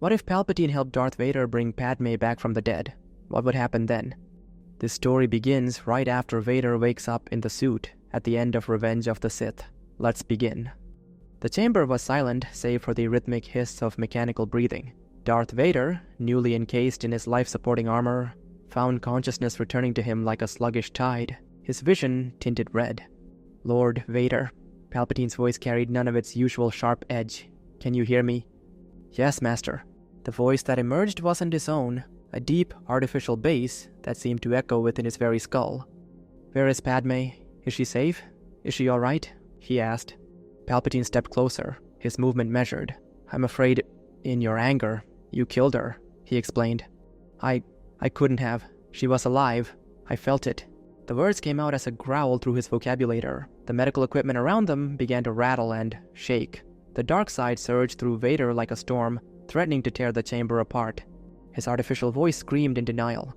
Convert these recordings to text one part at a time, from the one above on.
What if Palpatine helped Darth Vader bring Padmé back from the dead? What would happen then? This story begins right after Vader wakes up in the suit at the end of Revenge of the Sith. Let's begin. The chamber was silent save for the rhythmic hiss of mechanical breathing. Darth Vader, newly encased in his life-supporting armor, found consciousness returning to him like a sluggish tide, his vision tinted red. "Lord Vader." Palpatine's voice carried none of its usual sharp edge. "Can you hear me?" "Yes, Master." The voice that emerged wasn't his own, a deep, artificial bass that seemed to echo within his very skull. "Where is Padmé? Is she safe? Is she all right?" he asked. Palpatine stepped closer, his movement measured. "I'm afraid, in your anger, you killed her," he explained. I couldn't have. She was alive. I felt it." The words came out as a growl through his vocabulator. The medical equipment around them began to rattle and shake. The dark side surged through Vader like a storm, threatening to tear the chamber apart. His artificial voice screamed in denial.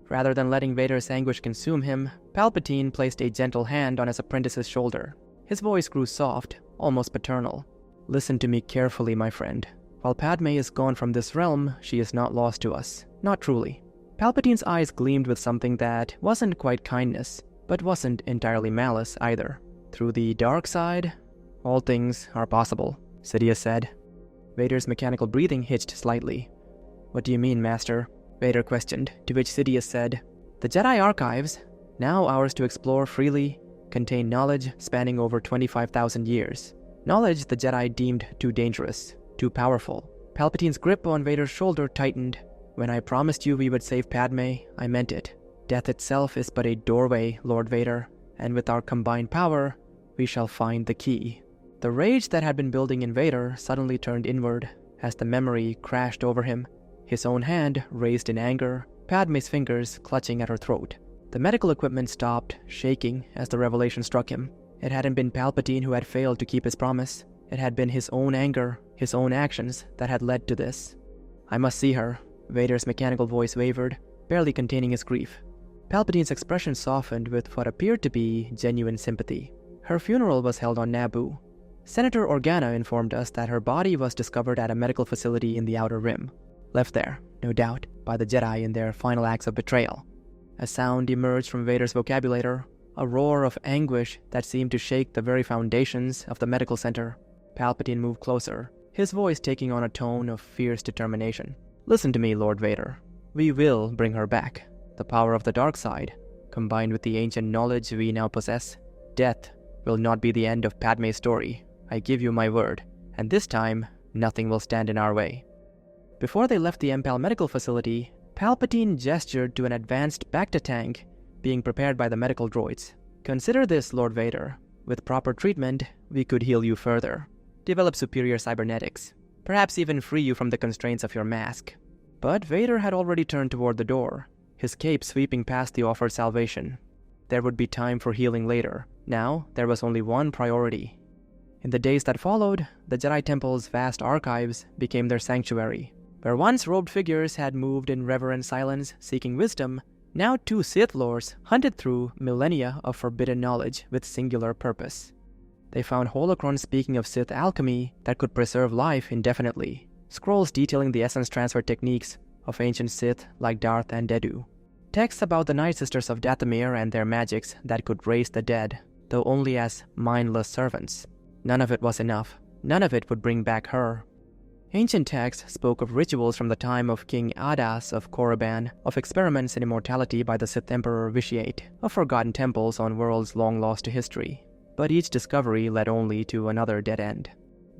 Rather than letting Vader's anguish consume him, Palpatine placed a gentle hand on his apprentice's shoulder. His voice grew soft, almost paternal. "Listen to me carefully, my friend. While Padmé is gone from this realm, she is not lost to us. Not truly." Palpatine's eyes gleamed with something that wasn't quite kindness, but wasn't entirely malice either. "Through the dark side, all things are possible," Sidious said. Vader's mechanical breathing hitched slightly. "What do you mean, Master?" Vader questioned, to which Sidious said, "The Jedi archives, now ours to explore freely, contain knowledge spanning over 25,000 years. Knowledge the Jedi deemed too dangerous, too powerful." Palpatine's grip on Vader's shoulder tightened. "When I promised you we would save Padmé, I meant it. Death itself is but a doorway, Lord Vader, and with our combined power, we shall find the key." The rage that had been building in Vader suddenly turned inward as the memory crashed over him, his own hand raised in anger, Padmé's fingers clutching at her throat. The medical equipment stopped, shaking as the revelation struck him. It hadn't been Palpatine who had failed to keep his promise. It had been his own anger, his own actions that had led to this. "I must see her." Vader's mechanical voice wavered, barely containing his grief. Palpatine's expression softened with what appeared to be genuine sympathy. "Her funeral was held on Naboo. Senator Organa informed us that her body was discovered at a medical facility in the Outer Rim. Left there, no doubt, by the Jedi in their final acts of betrayal." A sound emerged from Vader's vocabulator, a roar of anguish that seemed to shake the very foundations of the medical center. Palpatine moved closer, his voice taking on a tone of fierce determination. "Listen to me, Lord Vader. We will bring her back. The power of the dark side, combined with the ancient knowledge we now possess, death will not be the end of Padmé's story. I give you my word, and this time, nothing will stand in our way." Before they left the Empal medical facility, Palpatine gestured to an advanced Bacta tank being prepared by the medical droids. "Consider this, Lord Vader. With proper treatment, we could heal you further, develop superior cybernetics, perhaps even free you from the constraints of your mask." But Vader had already turned toward the door, his cape sweeping past the offered salvation. There would be time for healing later. Now, there was only one priority. In the days that followed, the Jedi Temple's vast archives became their sanctuary. Where once robed figures had moved in reverent silence, seeking wisdom, now two Sith Lords hunted through millennia of forbidden knowledge with singular purpose. They found holocrons speaking of Sith alchemy that could preserve life indefinitely, scrolls detailing the essence transfer techniques of ancient Sith like Darth and Dedu, texts about the Night Sisters of Dathomir and their magics that could raise the dead, though only as mindless servants. None of it was enough. None of it would bring back her. Ancient texts spoke of rituals from the time of King Adas of Korriban, of experiments in immortality by the Sith Emperor Vitiate, of forgotten temples on worlds long lost to history. But each discovery led only to another dead end.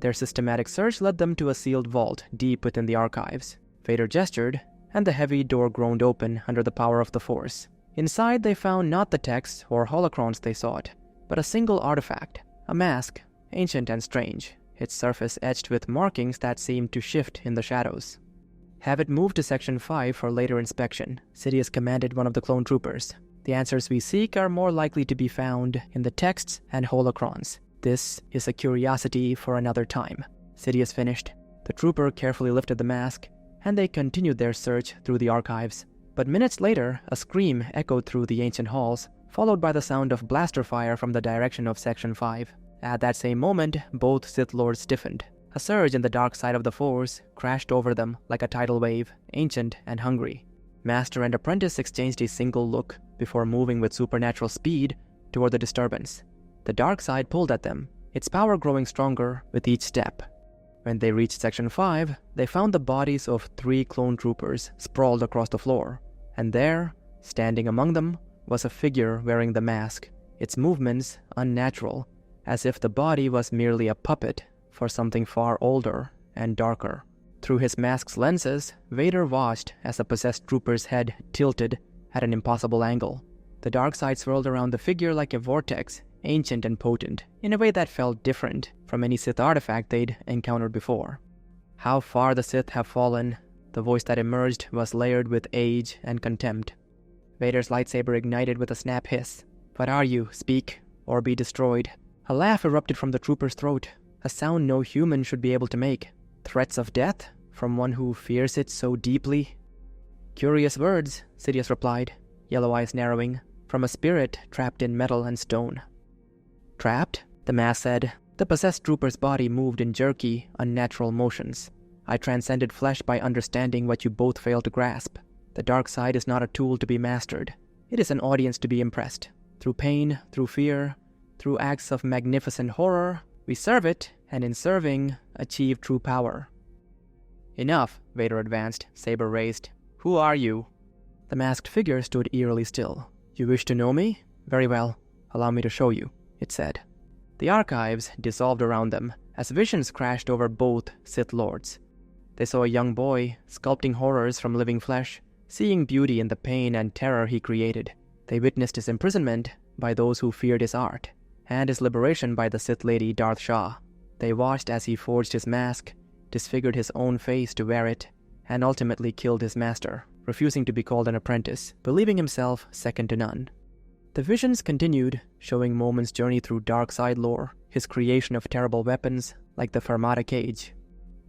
Their systematic search led them to a sealed vault deep within the archives. Vader gestured, and the heavy door groaned open under the power of the Force. Inside they found not the texts or holocrons they sought, but a single artifact, a mask, ancient and strange, its surface etched with markings that seemed to shift in the shadows. "Have it moved to Section 5 for later inspection," Sidious commanded one of the clone troopers. "The answers we seek are more likely to be found in the texts and holocrons. This is a curiosity for another time." Sidious finished. The trooper carefully lifted the mask, and they continued their search through the archives. But minutes later, a scream echoed through the ancient halls, followed by the sound of blaster fire from the direction of Section 5. At that same moment, both Sith Lords stiffened. A surge in the dark side of the Force crashed over them like a tidal wave, ancient and hungry. Master and apprentice exchanged a single look before moving with supernatural speed toward the disturbance. The dark side pulled at them, its power growing stronger with each step. When they reached Section 5, they found the bodies of 3 clone troopers sprawled across the floor, and there, standing among them, was a figure wearing the mask, its movements unnatural, as if the body was merely a puppet for something far older and darker. Through his mask's lenses, Vader watched as the possessed trooper's head tilted at an impossible angle. The dark side swirled around the figure like a vortex, ancient and potent, in a way that felt different from any Sith artifact they'd encountered before. How far the Sith have fallen, the voice that emerged was layered with age and contempt. Vader's lightsaber ignited with a snap hiss. "What are you? Speak, or be destroyed." A laugh erupted from the trooper's throat, a sound no human should be able to make. Threats of death from one who fears it so deeply? "Curious words," Sidious replied, yellow eyes narrowing, "from a spirit trapped in metal and stone." "Trapped?" the mask said. The possessed trooper's body moved in jerky, unnatural motions. "I transcended flesh by understanding what you both failed to grasp. The dark side is not a tool to be mastered. It is an audience to be impressed. Through pain, through fear, through acts of magnificent horror, we serve it, and in serving, achieve true power." "Enough," Vader advanced, saber raised. "Who are you?" The masked figure stood eerily still. "You wish to know me? Very well. Allow me to show you," it said. The archives dissolved around them as visions crashed over both Sith Lords. They saw a young boy sculpting horrors from living flesh, seeing beauty in the pain and terror he created. They witnessed his imprisonment by those who feared his art, and his liberation by the Sith Lady Darth Shah. They watched as he forged his mask, disfigured his own face to wear it, and ultimately killed his master, refusing to be called an apprentice, believing himself second to none. The visions continued, showing Momin's journey through dark side lore, his creation of terrible weapons like the Fermata cage.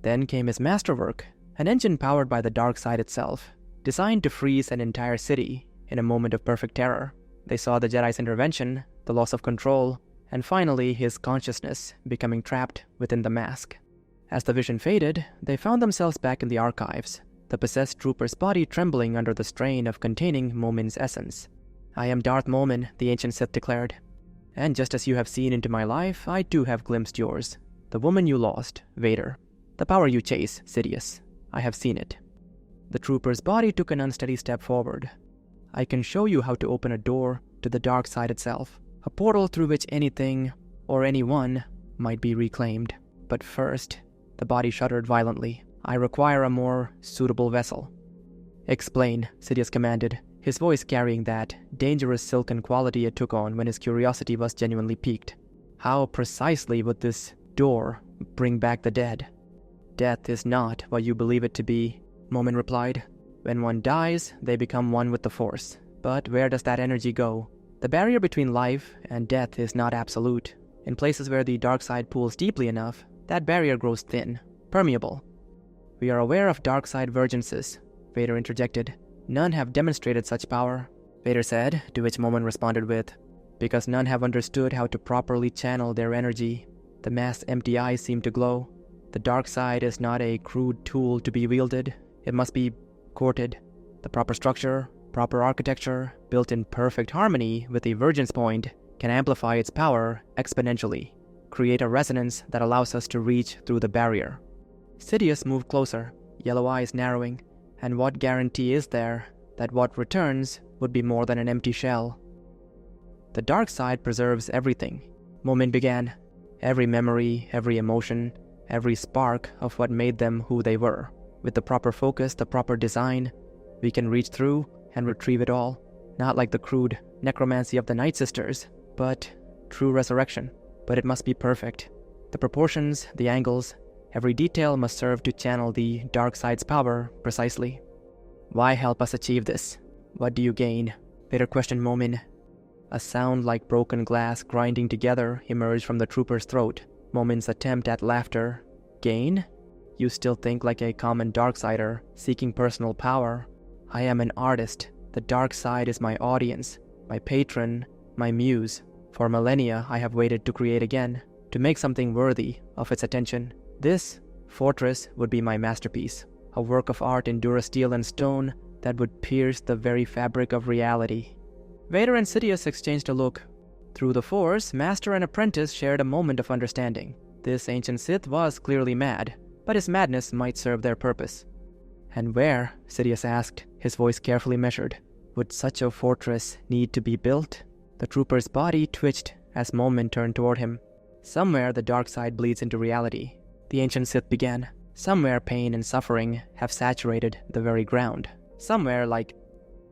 Then came his masterwork, an engine powered by the dark side itself, designed to freeze an entire city in a moment of perfect terror. They saw the Jedi's intervention, the loss of control, and finally his consciousness becoming trapped within the mask. As the vision faded, they found themselves back in the archives, the possessed trooper's body trembling under the strain of containing Momin's essence. "I am Darth Momin," the ancient Sith declared. "And just as you have seen into my life, I too have glimpsed yours. The woman you lost, Vader. The power you chase, Sidious. I have seen it." The trooper's body took an unsteady step forward. "I can show you how to open a door to the dark side itself, a portal through which anything, or anyone, might be reclaimed. But first," the body shuddered violently, "I require a more suitable vessel." "Explain," Sidious commanded, his voice carrying that dangerous silken quality it took on when his curiosity was genuinely piqued. "How precisely would this door bring back the dead?" "Death is not what you believe it to be," Momin replied. "When one dies, they become one with the Force. But where does that energy go? The barrier between life and death is not absolute. In places where the dark side pulls deeply enough, that barrier grows thin, permeable." "We are aware of dark side vergences," Vader interjected. "None have demonstrated such power," Vader said, to which Momin responded with, "Because none have understood how to properly channel their energy." The mask's empty eyes seemed to glow. "The dark side is not a crude tool to be wielded. It must be courted. The proper structure, proper architecture, built in perfect harmony with the vergence point, can amplify its power exponentially, create a resonance that allows us to reach through the barrier." Sidious moved closer, yellow eyes narrowing. "And what guarantee is there that what returns would be more than an empty shell?" "The dark side preserves everything," Momin began. "Every memory, every emotion, every spark of what made them who they were. With the proper focus, the proper design, we can reach through and retrieve it all. Not like the crude necromancy of the Night Sisters, but true resurrection. But it must be perfect. The proportions, the angles, every detail must serve to channel the dark side's power precisely." "Why help us achieve this? What do you gain?" Vader questioned Momin. A sound like broken glass grinding together emerged from the trooper's throat. Momin's attempt at laughter. "Gain? You still think like a common darksider, seeking personal power. I am an artist. The dark side is my audience, my patron, my muse. For millennia I have waited to create again, to make something worthy of its attention. This fortress would be my masterpiece, a work of art in durasteel and stone that would pierce the very fabric of reality. Vader and Sidious exchanged a look. Through the Force, master and apprentice shared a moment of understanding. This ancient Sith was clearly mad, but his madness might serve their purpose. "And where," Sidious asked, his voice carefully measured, "would such a fortress need to be built?" The trooper's body twitched as Momin turned toward him. "Somewhere the dark side bleeds into reality," the ancient Sith began. "Somewhere pain and suffering have saturated the very ground. Somewhere like—"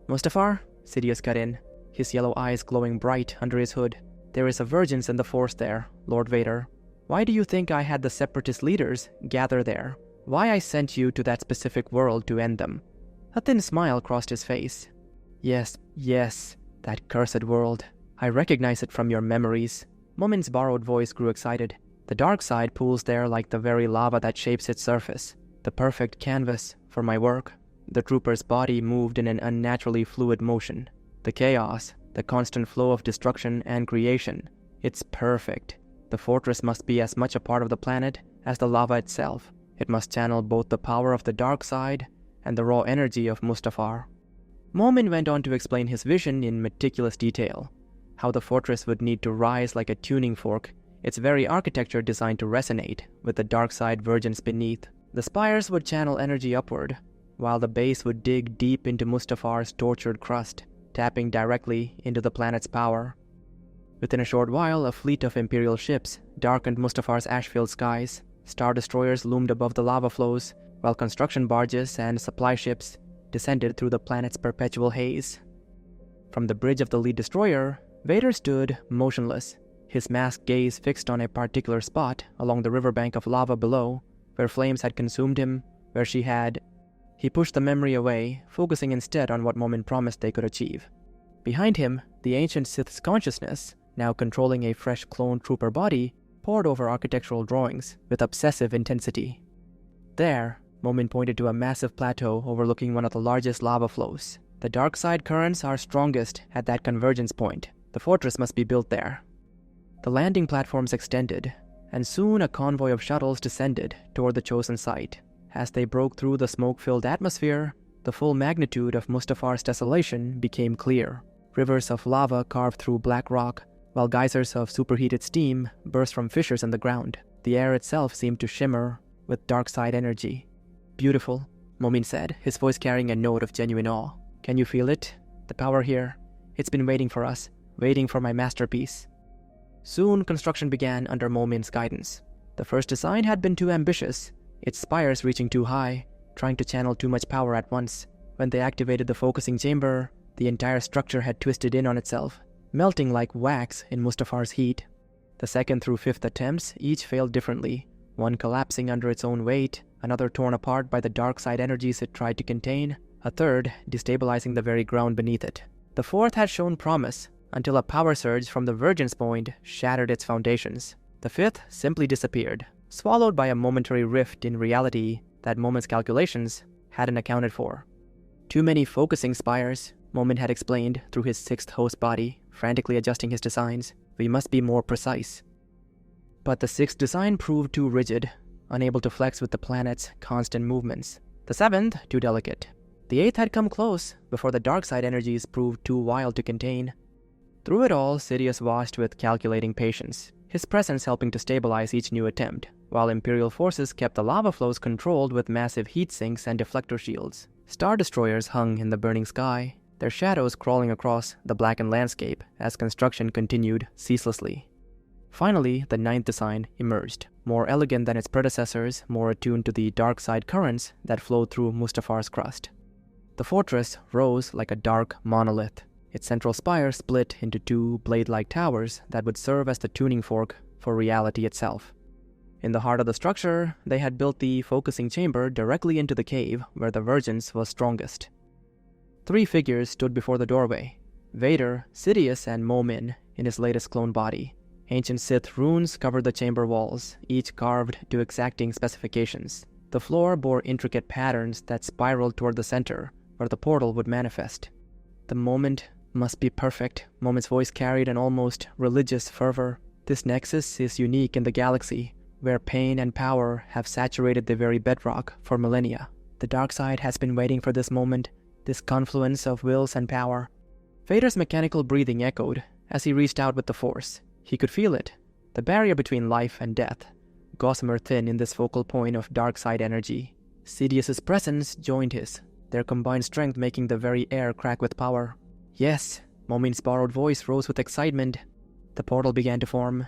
"Mustafar?" Sidious cut in, his yellow eyes glowing bright under his hood. "There is a vergence in the Force there, Lord Vader. Why do you think I had the Separatist leaders gather there? Why I sent you to that specific world to end them?" A thin smile crossed his face. Yes, that cursed world. I recognize it from your memories." Momin's borrowed voice grew excited. "The dark side pools there like the very lava that shapes its surface. The perfect canvas for my work." The trooper's body moved in an unnaturally fluid motion. "The chaos, the constant flow of destruction and creation. It's perfect. The fortress must be as much a part of the planet as the lava itself. It must channel both the power of the dark side and the raw energy of Mustafar." Momin went on to explain his vision in meticulous detail. How the fortress would need to rise like a tuning fork, its very architecture designed to resonate with the dark side vergence beneath. The spires would channel energy upward, while the base would dig deep into Mustafar's tortured crust, tapping directly into the planet's power. Within a short while, a fleet of Imperial ships darkened Mustafar's ash-filled skies. Star destroyers loomed above the lava flows, while construction barges and supply ships descended through the planet's perpetual haze. From the bridge of the lead destroyer, Vader stood motionless, his masked gaze fixed on a particular spot along the riverbank of lava below, where flames had consumed him, where she had... He pushed the memory away, focusing instead on what Momin promised they could achieve. Behind him, the ancient Sith's consciousness, now controlling a fresh cloned trooper body, pored over architectural drawings with obsessive intensity. There, Momin pointed to a massive plateau overlooking one of the largest lava flows. "The dark side currents are strongest at that convergence point. The fortress must be built there." The landing platforms extended, and soon a convoy of shuttles descended toward the chosen site. As they broke through the smoke-filled atmosphere, the full magnitude of Mustafar's desolation became clear. Rivers of lava carved through black rock, while geysers of superheated steam burst from fissures in the ground. The air itself seemed to shimmer with dark side energy. "Beautiful," Momin said, his voice carrying a note of genuine awe. "Can you feel it? The power here. It's been waiting for us, waiting for my masterpiece." Soon construction began under Momin's guidance. The first design had been too ambitious, its spires reaching too high, trying to channel too much power at once. When they activated the focusing chamber, the entire structure had twisted in on itself, melting like wax in Mustafar's heat. The second through fifth attempts each failed differently, one collapsing under its own weight, another torn apart by the dark side energies it tried to contain, a third destabilizing the very ground beneath it. The fourth had shown promise, until a power surge from the vergence point shattered its foundations. The fifth simply disappeared, swallowed by a momentary rift in reality that Momin's calculations hadn't accounted for. "Too many focusing spires," Momin had explained through his sixth host body, frantically adjusting his designs. "We must be more precise." But the sixth design proved too rigid, unable to flex with the planet's constant movements. The seventh, too delicate. The eighth had come close before the dark side energies proved too wild to contain. Through it all, Sidious watched with calculating patience, his presence helping to stabilize each new attempt, while Imperial forces kept the lava flows controlled with massive heat sinks and deflector shields. Star destroyers hung in the burning sky, their shadows crawling across the blackened landscape as construction continued ceaselessly. Finally, the ninth design emerged, more elegant than its predecessors, more attuned to the dark side currents that flowed through Mustafar's crust. The fortress rose like a dark monolith, its central spire split into two blade-like towers that would serve as the tuning fork for reality itself. In the heart of the structure, they had built the focusing chamber directly into the cave where the vergence was strongest. Three figures stood before the doorway: Vader, Sidious, and Momin in his latest clone body. Ancient Sith runes covered the chamber walls, each carved to exacting specifications. The floor bore intricate patterns that spiraled toward the center, where the portal would manifest. "The moment must be perfect," Momin's voice carried an almost religious fervor. "This nexus is unique in the galaxy, where pain and power have saturated the very bedrock for millennia. The dark side has been waiting for this moment, this confluence of wills and power. Vader's mechanical breathing echoed as he reached out with the Force. He could feel it, the barrier between life and death, gossamer thin in this focal point of dark side energy. Sidious's presence joined his, their combined strength making the very air crack with power. Yes, Momin's borrowed voice rose with excitement. The portal began to form.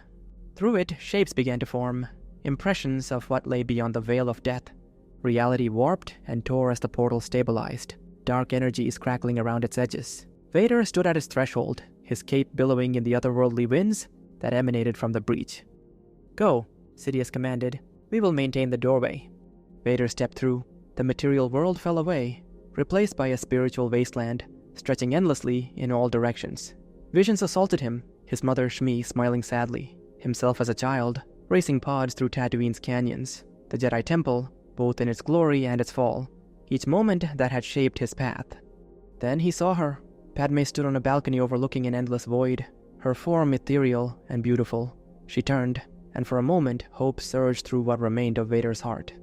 Through it, shapes began to form, impressions of what lay beyond the veil of death. Reality warped and tore as the portal stabilized, dark energies crackling around its edges. Vader stood at his threshold, his cape billowing in the otherworldly winds that emanated from the breach. "Go," Sidious commanded. "We will maintain the doorway." Vader stepped through. The material world fell away, replaced by a spiritual wasteland, stretching endlessly in all directions. Visions assaulted him, his mother Shmi smiling sadly, himself as a child, racing pods through Tatooine's canyons, the Jedi Temple, both in its glory and its fall, each moment that had shaped his path. Then he saw her. Padmé stood on a balcony overlooking an endless void, her form ethereal and beautiful. She turned, and for a moment hope surged through what remained of Vader's heart.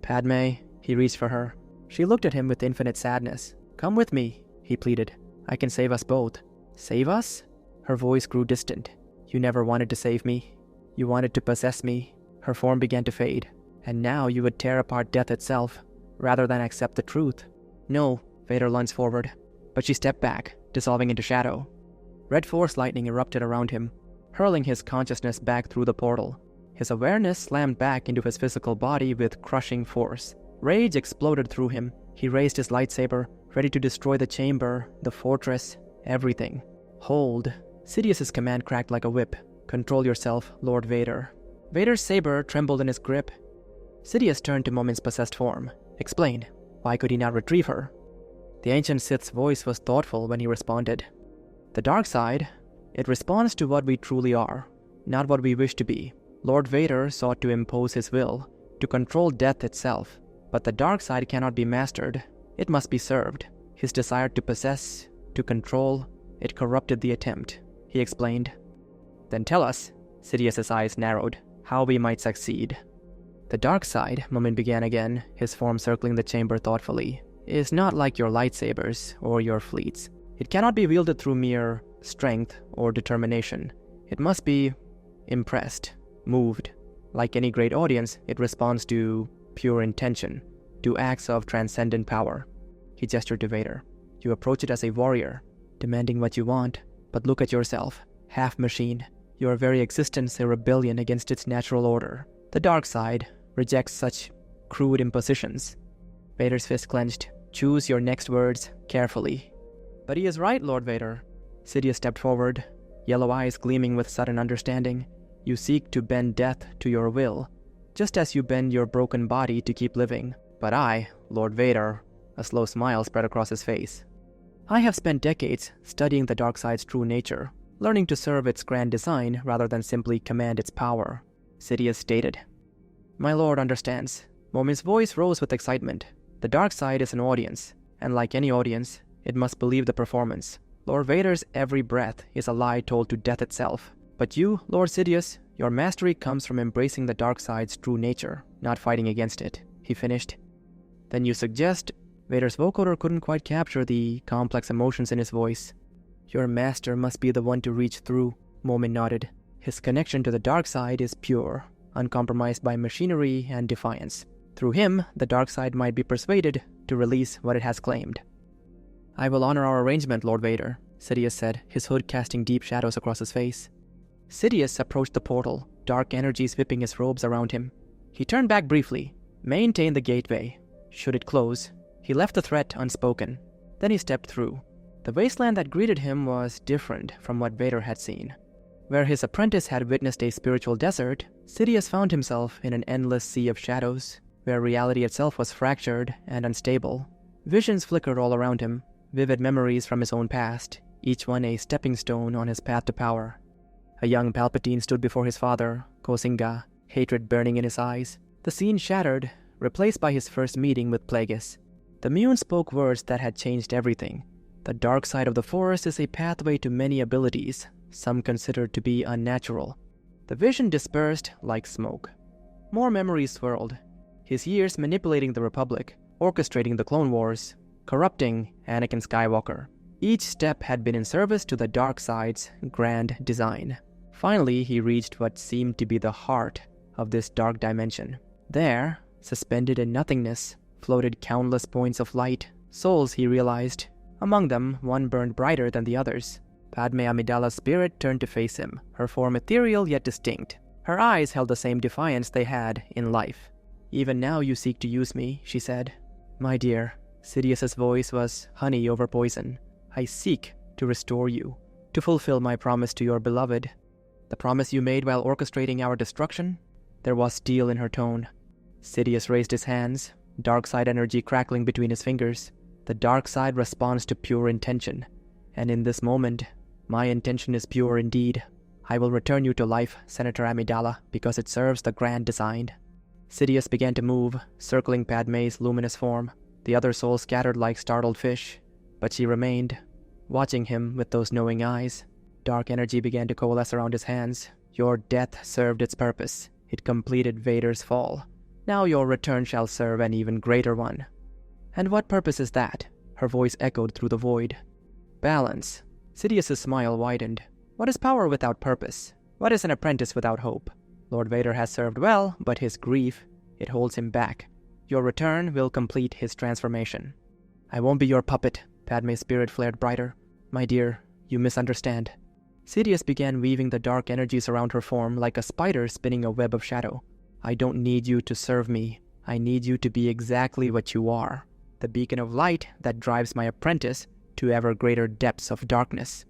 "Padmé," he reached for her. She looked at him with infinite sadness. "Come with me," he pleaded. "I can save us both." "Save us?" Her voice grew distant. "You never wanted to save me. You wanted to possess me." Her form began to fade. "And now you would tear apart death itself, rather than accept the truth." "No," Vader lunged forward, but she stepped back, dissolving into shadow. Red Force lightning erupted around him, hurling his consciousness back through the portal. His awareness slammed back into his physical body with crushing force. Rage exploded through him. He raised his lightsaber, ready to destroy the chamber, the fortress, everything. "Hold." Sidious's command cracked like a whip. "Control yourself, Lord Vader." Vader's saber trembled in his grip. Sidious turned to Momin's possessed form. "Explain. Why could he not retrieve her?" The ancient Sith's voice was thoughtful when he responded. "The dark side, it responds to what we truly are, not what we wish to be. Lord Vader sought to impose his will, to control death itself. But the dark side cannot be mastered. It must be served. His desire to possess, to control, it corrupted the attempt," he explained. "Then tell us," Sidious's eyes narrowed, "how we might succeed." "The dark side," Momin began again, his form circling the chamber thoughtfully, "is not like your lightsabers or your fleets. It cannot be wielded through mere strength or determination. It must be impressed, moved. Like any great audience, it responds to pure intention, to acts of transcendent power." He gestured to Vader. "You approach it as a warrior, demanding what you want, but look at yourself, half machine. Your very existence a rebellion against its natural order. The dark side rejects such crude impositions." Vader's fist clenched. "Choose your next words carefully." "But he is right, Lord Vader." Sidious stepped forward, yellow eyes gleaming with sudden understanding. "You seek to bend death to your will, just as you bend your broken body to keep living. But I, Lord Vader," a slow smile spread across his face, "I have spent decades studying the dark side's true nature, learning to serve its grand design rather than simply command its power," Sidious stated. "My lord understands." Momin's voice rose with excitement. "The dark side is an audience, and like any audience, it must believe the performance. Lord Vader's every breath is a lie told to death itself. But you, Lord Sidious, your mastery comes from embracing the dark side's true nature, not fighting against it," he finished. "Then you suggest..." Vader's vocoder couldn't quite capture the complex emotions in his voice. "Your master must be the one to reach through," Momin nodded. "His connection to the dark side is pure, uncompromised by machinery and defiance. Through him, the dark side might be persuaded to release what it has claimed." "I will honor our arrangement, Lord Vader," Sidious said, his hood casting deep shadows across his face. Sidious approached the portal, dark energies whipping his robes around him. He turned back briefly. Maintain the gateway. Should it close, he left the threat unspoken. Then he stepped through. The wasteland that greeted him was different from what Vader had seen. Where his apprentice had witnessed a spiritual desert, Sidious found himself in an endless sea of shadows, where reality itself was fractured and unstable. Visions flickered all around him, vivid memories from his own past, each one a stepping stone on his path to power. A young Palpatine stood before his father, Kosinga, hatred burning in his eyes. The scene shattered, replaced by his first meeting with Plagueis. The Mune spoke words that had changed everything. The dark side of the Force is a pathway to many abilities, some considered to be unnatural. The vision dispersed like smoke. More memories swirled. His years manipulating the Republic, orchestrating the Clone Wars, corrupting Anakin Skywalker. Each step had been in service to the dark side's grand design. Finally, he reached what seemed to be the heart of this dark dimension. There, suspended in nothingness, floated countless points of light, souls he realized. Among them, one burned brighter than the others. Padmé Amidala's spirit turned to face him, her form ethereal yet distinct. Her eyes held the same defiance they had in life. "Even now you seek to use me," she said. "My dear," Sidious's voice was honey over poison. "I seek to restore you, to fulfill my promise to your beloved." "The promise you made while orchestrating our destruction?" There was steel in her tone. Sidious raised his hands, dark side energy crackling between his fingers. The dark side responds to pure intention. And in this moment, my intention is pure indeed. I will return you to life, Senator Amidala, because it serves the grand design. Sidious began to move, circling Padmé's luminous form. The other souls scattered like startled fish, but she remained, watching him with those knowing eyes. Dark energy began to coalesce around his hands. Your death served its purpose. It completed Vader's fall. Now your return shall serve an even greater one. And what purpose is that? Her voice echoed through the void. Balance. Sidious's smile widened. What is power without purpose? What is an apprentice without hope? Lord Vader has served well, but his grief, it holds him back. Your return will complete his transformation. I won't be your puppet. Padmé's spirit flared brighter. My dear, you misunderstand. Sidious began weaving the dark energies around her form like a spider spinning a web of shadow. I don't need you to serve me. I need you to be exactly what you are. The beacon of light that drives my apprentice to ever greater depths of darkness.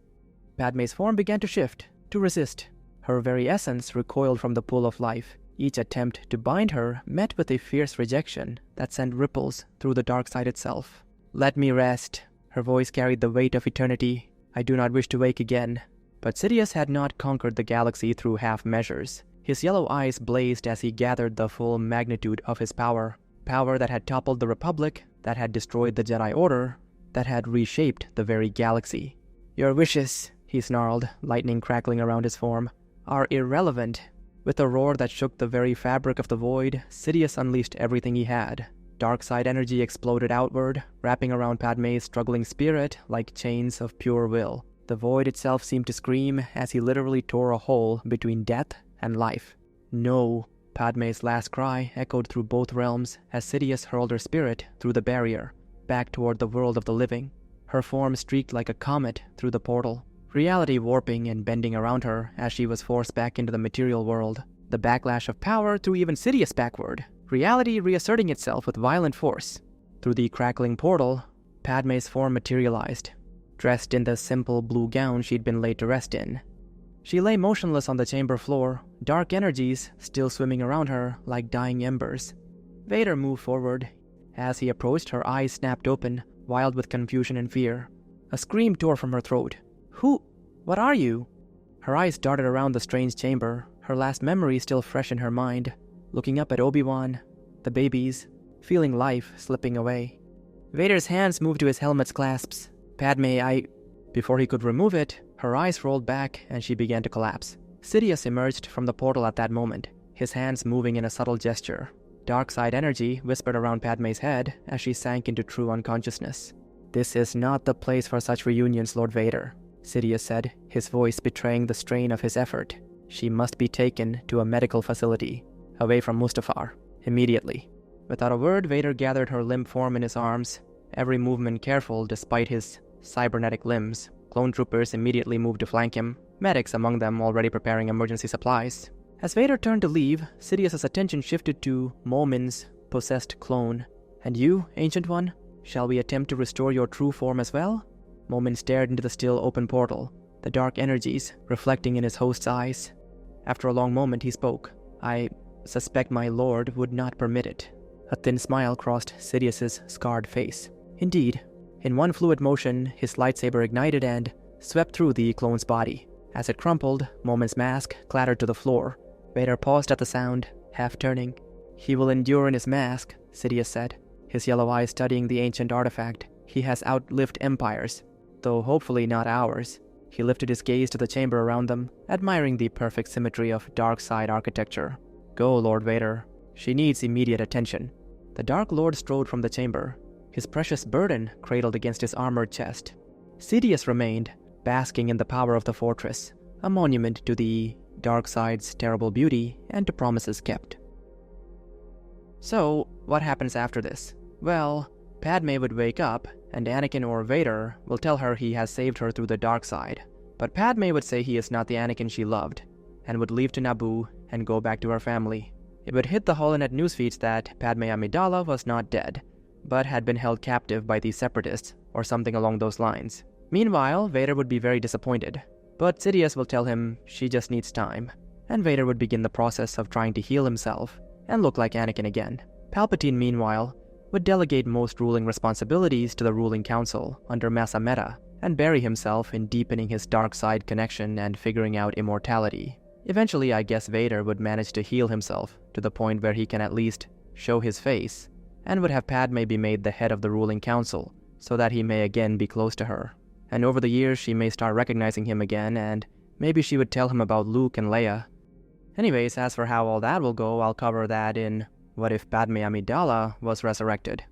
Padmé's form began to shift, to resist. Her very essence recoiled from the pull of life. Each attempt to bind her met with a fierce rejection that sent ripples through the dark side itself. Let me rest. Her voice carried the weight of eternity. I do not wish to wake again. But Sidious had not conquered the galaxy through half measures. His yellow eyes blazed as he gathered the full magnitude of his power. Power that had toppled the Republic, that had destroyed the Jedi Order, that had reshaped the very galaxy. Your wishes, he snarled, lightning crackling around his form, are irrelevant. With a roar that shook the very fabric of the void, Sidious unleashed everything he had. Dark side energy exploded outward, wrapping around Padmé's struggling spirit like chains of pure will. The void itself seemed to scream as he literally tore a hole between death and life. No, Padmé's last cry echoed through both realms as Sidious hurled her spirit through the barrier, back toward the world of the living. Her form streaked like a comet through the portal, reality warping and bending around her as she was forced back into the material world. The backlash of power threw even Sidious backward, reality reasserting itself with violent force. Through the crackling portal, Padmé's form materialized, dressed in the simple blue gown she'd been laid to rest in. She lay motionless on the chamber floor, dark energies still swimming around her like dying embers. Vader moved forward. As he approached, her eyes snapped open, wild with confusion and fear. A scream tore from her throat. Who? What are you? Her eyes darted around the strange chamber, her last memory still fresh in her mind, looking up at Obi-Wan, the babies, feeling life slipping away. Vader's hands moved to his helmet's clasps. Padmé, Before he could remove it, her eyes rolled back and she began to collapse. Sidious emerged from the portal at that moment, his hands moving in a subtle gesture. Dark side energy whispered around Padmé's head as she sank into true unconsciousness. This is not the place for such reunions, Lord Vader, Sidious said, his voice betraying the strain of his effort. She must be taken to a medical facility, away from Mustafar, immediately. Without a word, Vader gathered her limp form in his arms, every movement careful despite his cybernetic limbs. Clone troopers immediately moved to flank him, medics among them already preparing emergency supplies. As Vader turned to leave, Sidious's attention shifted to Momin's possessed clone. And you, Ancient One, shall we attempt to restore your true form as well? Momin stared into the still open portal, the dark energies reflecting in his host's eyes. After a long moment, he spoke. I suspect my lord would not permit it. A thin smile crossed Sidious's scarred face. Indeed. In one fluid motion, his lightsaber ignited and swept through the clone's body. As it crumpled, Momin's mask clattered to the floor. Vader paused at the sound, half turning. He will endure in his mask, Sidious said, his yellow eyes studying the ancient artifact. He has outlived empires, though hopefully not ours. He lifted his gaze to the chamber around them, admiring the perfect symmetry of dark side architecture. Go, Lord Vader. She needs immediate attention. The Dark Lord strode from the chamber, his precious burden cradled against his armored chest. Sidious remained, basking in the power of the fortress, a monument to the dark side's terrible beauty and to promises kept. So, what happens after this? Well, Padmé would wake up, and Anakin or Vader will tell her he has saved her through the dark side. But Padmé would say he is not the Anakin she loved, and would leave to Naboo and go back to her family. It would hit the Holonet newsfeeds that Padmé Amidala was not dead, but had been held captive by the Separatists, or something along those lines. Meanwhile, Vader would be very disappointed, but Sidious will tell him she just needs time, and Vader would begin the process of trying to heal himself and look like Anakin again. Palpatine, meanwhile, would delegate most ruling responsibilities to the ruling council under Massa Meta and bury himself in deepening his dark side connection and figuring out immortality. Eventually, I guess Vader would manage to heal himself to the point where he can at least show his face, and would have Padmé be made the head of the ruling council so that he may again be close to her. And over the years, she may start recognizing him again, and maybe she would tell him about Luke and Leia. Anyways, as for how all that will go, I'll cover that in What If Padmé Amidala Was Resurrected.